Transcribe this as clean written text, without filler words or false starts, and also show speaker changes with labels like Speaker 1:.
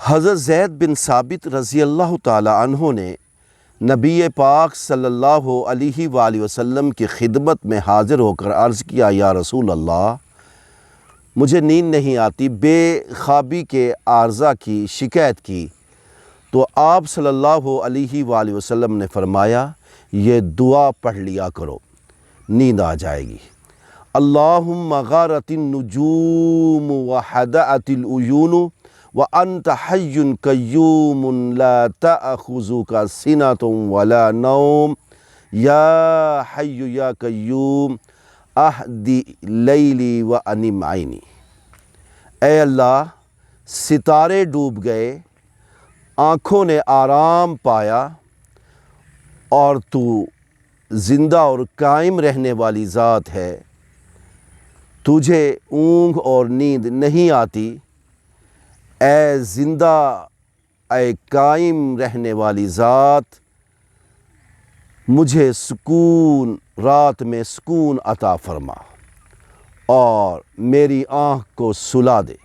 Speaker 1: حضرت زید بن ثابت رضی اللہ تعالی عنہ نے نبی پاک صلی اللہ علیہ وآلہ وسلم کی خدمت میں حاضر ہو کر عرض کیا، یا رسول اللہ، مجھے نیند نہیں آتی، بے خوابی کے عارضہ کی شکایت کی تو آپ صلی اللہ علیہ وآلہ وسلم نے فرمایا، یہ دعا پڑھ لیا کرو، نیند آ جائے گی۔ اللہم غارت النجوم وحدأت العیون وانت حی قیوم لا تأخذک سنۃ ولا نوم یا حی یا قیوم اہدی لیلی وانم عینی۔ اے اللہ، ستارے ڈوب گئے، آنکھوں نے آرام پایا، اور تو زندہ اور قائم رہنے والی ذات ہے، تجھے اونگ اور نیند نہیں آتی۔ اے زندہ، اے قائم رہنے والی ذات، مجھے سکون، رات میں سکون عطا فرما اور میری آنکھ کو سلا دے۔